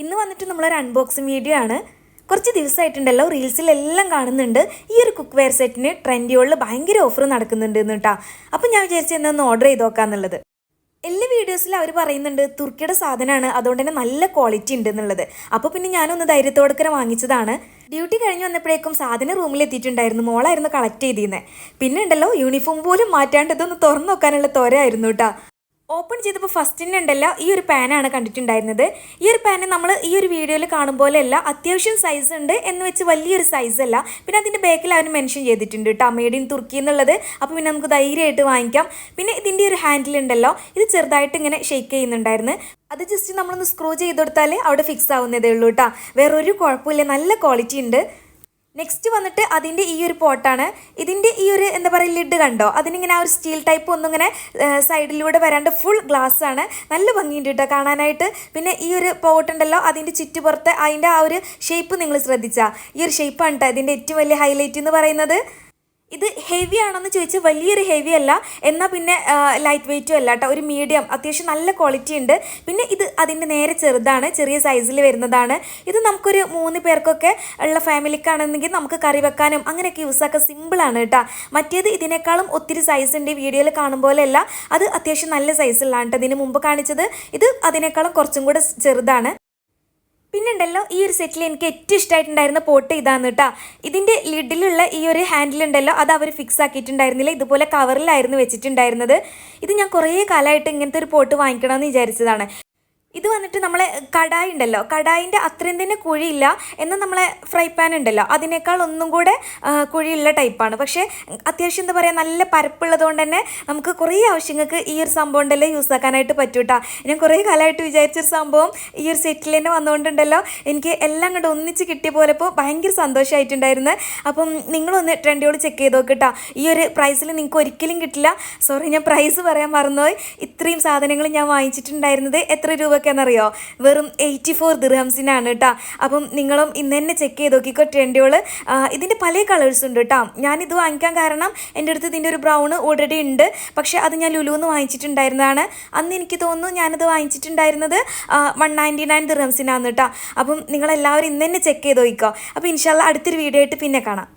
ഇന്ന് വന്നിട്ട് നമ്മളൊരു അൺബോക്സിങ് വീഡിയോ ആണ്. കുറച്ച് ദിവസമായിട്ടുണ്ടല്ലോ റീൽസിലെല്ലാം കാണുന്നുണ്ട് ഈ ഒരു കുക്ക് വെയർ സെറ്റിന് ട്രെൻഡിയോളിൽ ഭയങ്കര ഓഫർ നടക്കുന്നുണ്ട് കേട്ടോ. അപ്പം ഞാൻ വിചാരിച്ചു എന്നൊന്ന് ഓർഡർ ചെയ്ത് നോക്കാന്നുള്ളത്. എല്ലാ വീഡിയോസിലും അവർ പറയുന്നുണ്ട് തുർക്കിയുടെ സാധനമാണ്, അതുകൊണ്ട് തന്നെ നല്ല ക്വാളിറ്റി ഉണ്ട് എന്നുള്ളത്. അപ്പോൾ പിന്നെ ഞാനൊന്ന് ധൈര്യത്തോടെ വാങ്ങിച്ചതാണ്. ഡ്യൂട്ടി കഴിഞ്ഞ് വന്നപ്പോഴേക്കും സാധനം റൂമിൽ എത്തിയിട്ടുണ്ടായിരുന്നു. മോളായിരുന്നു കളക്ട് ചെയ്തിരുന്നത്. പിന്നെ ഉണ്ടല്ലോ യൂണിഫോം പോലും മാറ്റാണ്ട് ഇതൊന്ന് തുറന്നു നോക്കാനുള്ള ത്വരയായിരുന്നു കേട്ടോ. ഓപ്പൺ ചെയ്തപ്പോൾ ഫസ്റ്റിന് ഉണ്ടല്ലോ ഈ ഒരു പാനാണ് കണ്ടിട്ടുണ്ടായിരുന്നത്. ഈ ഒരു പാന് നമ്മൾ ഈ ഒരു വീഡിയോയിൽ കാണും പോലെയല്ല, അത്യാവശ്യം സൈസ് ഉണ്ട് എന്ന് വെച്ച് വലിയൊരു സൈസ് അല്ല. പിന്നെ അതിൻ്റെ ബാക്കിൽ അവർ മെൻഷൻ ചെയ്തിട്ടുണ്ട് കേട്ടോ, മെയ്ഡ് ഇൻ തുർക്കി എന്നുള്ളത്. അപ്പോൾ പിന്നെ നമുക്ക് ധൈര്യമായിട്ട് വാങ്ങിക്കാം. പിന്നെ ഇതിൻ്റെ ഒരു ഹാൻഡിൽ ഉണ്ടല്ലോ, ഇത് ചെറുതായിട്ട് ഇങ്ങനെ ഷെയ്ക്ക് ചെയ്യുന്നുണ്ടായിരുന്നു. അത് ജസ്റ്റ് നമ്മളൊന്ന് സ്ക്രൂ ചെയ്ത് കൊടുത്താൽ അവിടെ ഫിക്സ് ആവുന്നതേ ഉള്ളൂ കേട്ടോ. വേറൊരു കുഴപ്പമില്ല, നല്ല ക്വാളിറ്റി ഉണ്ട്. നെക്സ്റ്റ് വന്നിട്ട് അതിൻ്റെ ഈ ഒരു പോട്ടാണ്. ഇതിൻ്റെ ഈ ഒരു എന്താ പറയുക ലിഡ് കണ്ടോ, അതിനിങ്ങനെ ആ ഒരു സ്റ്റീൽ ടൈപ്പ് ഒന്നും ഇങ്ങനെ സൈഡിലൂടെ വരാണ്ട് ഫുൾ ഗ്ലാസ് ആണ്. നല്ല ഭംഗിയുണ്ട് കേട്ടോ കാണാനായിട്ട്. പിന്നെ ഈ ഒരു പോട്ട് ഉണ്ടല്ലോ, അതിൻ്റെ ചുറ്റുപുറത്ത് അതിൻ്റെ ആ ഒരു ഷേപ്പ് നിങ്ങൾ ശ്രദ്ധിച്ചാൽ ഈ ഒരു ഷേപ്പാണ് കേട്ടോ ഇതിൻ്റെ ഏറ്റവും വലിയ ഹൈലൈറ്റ് എന്ന് പറയുന്നത്. ഇത് ഹെവി ആണെന്ന് ചോദിച്ചാൽ വലിയൊരു ഹെവി അല്ല, എന്നാൽ പിന്നെ ലൈറ്റ് വെയ്റ്റും അല്ല കേട്ടോ, ഒരു മീഡിയം, അത്യാവശ്യം നല്ല ക്വാളിറ്റി ഉണ്ട്. പിന്നെ ഇത് അതിൻ്റെ നേരെ ചെറുതാണ്, ചെറിയ സൈസിൽ വരുന്നതാണ്. ഇത് നമുക്കൊരു 3 പേർക്കൊക്കെ ഉള്ള ഫാമിലിക്കാണെന്നെങ്കിൽ നമുക്ക് കറി വെക്കാനും അങ്ങനെയൊക്കെ യൂസ് ആക്കാൻ സിമ്പിളാണ് കേട്ടോ. മറ്റേത് ഇതിനേക്കാളും ഒത്തിരി സൈസ് ഉണ്ട്, വീഡിയോയിൽ കാണും പോലെയല്ല, അത് അത്യാവശ്യം നല്ല സൈസിലാണ് കേട്ടോ. ഇതിന് മുമ്പ് കാണിച്ചത് ഇത് അതിനേക്കാളും കുറച്ചും കൂടെ ചെറുതാണ്. പിന്നെ ഉണ്ടല്ലോ ഈ ഒരു സെറ്റിൽ എനിക്ക് ഏറ്റവും ഇഷ്ടമായിട്ടുണ്ടായിരുന്ന പോട്ട് ഇതാണ് കേട്ടോ. ഇതിൻ്റെ ലിഡിലുള്ള ഈ ഒരു ഹാൻഡിലുണ്ടല്ലോ, അത് അവർ ഫിക്സ് ആക്കിയിട്ടുണ്ടായിരുന്നില്ല, ഇതുപോലെ കവറിലായിരുന്നു വെച്ചിട്ടുണ്ടായിരുന്നത്. ഇത് ഞാൻ കുറേ കാലമായിട്ട് ഇങ്ങനത്തെ ഒരു പോട്ട് വാങ്ങിക്കണമെന്ന് വിചാരിച്ചതാണ്. ഇത് വന്നിട്ട് നമ്മളെ കടായി ഉണ്ടല്ലോ, കടായിൻ്റെ അത്രയും തന്നെ കുഴിയില്ല, എന്നാൽ നമ്മളെ ഫ്രൈ പാൻ ഉണ്ടല്ലോ അതിനേക്കാൾ ഒന്നും കൂടെ കുഴിയുള്ള ടൈപ്പാണ്. പക്ഷേ അത്യാവശ്യം എന്താ പറയുക നല്ല പരപ്പുള്ളതുകൊണ്ട് തന്നെ നമുക്ക് കുറേ ആവശ്യങ്ങൾക്ക് ഈ ഒരു സംഭവം ഉണ്ടല്ലോ യൂസ് ആക്കാനായിട്ട് പറ്റും കേട്ടോ. ഞാൻ കുറേ കാലമായിട്ട് വിചാരിച്ചൊരു സംഭവം ഈ ഒരു സെറ്റിൽ തന്നെ വന്നുകൊണ്ടുണ്ടല്ലോ എനിക്ക് എല്ലാം കൂടെ ഒന്നിച്ച് കിട്ടിയ പോലെ ഇപ്പോൾ ഭയങ്കര സന്തോഷമായിട്ടുണ്ടായിരുന്നു. അപ്പം നിങ്ങളൊന്ന് ട്രെൻഡിയോട് ചെക്ക് ചെയ്ത് നോക്കിട്ടോ. ഈ ഒരു പ്രൈസിൽ നിങ്ങൾക്ക് ഒരിക്കലും കിട്ടില്ല. സോറി, ഞാൻ പ്രൈസ് പറയാൻ മറന്നുപോയി. ഇത്രയും സാധനങ്ങൾ ഞാൻ വാങ്ങിച്ചിട്ടുണ്ടായിരുന്നത് എത്ര രൂപ എന്നറിയോ? വെറും 84 ദിർഹംസിനാണ് കേട്ടോ. അപ്പം നിങ്ങളും ഇന്ന് തന്നെ ചെക്ക് ചെയ്ത് നോക്കിക്കോ ട്രെൻഡിയോള്. ഇതിൻ്റെ പല കളേഴ്സ് ഉണ്ട് കേട്ടോ. ഞാനിത് വാങ്ങിക്കാൻ കാരണം എൻ്റെ അടുത്ത് ഇതിൻ്റെ ഒരു ബ്രൗണ് ഓൾറെഡി ഉണ്ട്, പക്ഷേ അത് ഞാൻ ലുലുന്ന് വാങ്ങിച്ചിട്ടുണ്ടായിരുന്നതാണ്. അന്ന് എനിക്ക് തോന്നുന്നു ഞാനത് വാങ്ങിച്ചിട്ടുണ്ടായിരുന്നത് 199 ദിർഹംസിനാണ് കേട്ടോ. അപ്പം നിങ്ങളെല്ലാവരും ഇന്ന് തന്നെ ചെക്ക് ചെയ്ത് നോക്കിക്കോ. അപ്പോൾ ഇൻഷാല്ലാ അടുത്തൊരു വീഡിയോ ആയിട്ട് പിന്നെ കാണാം.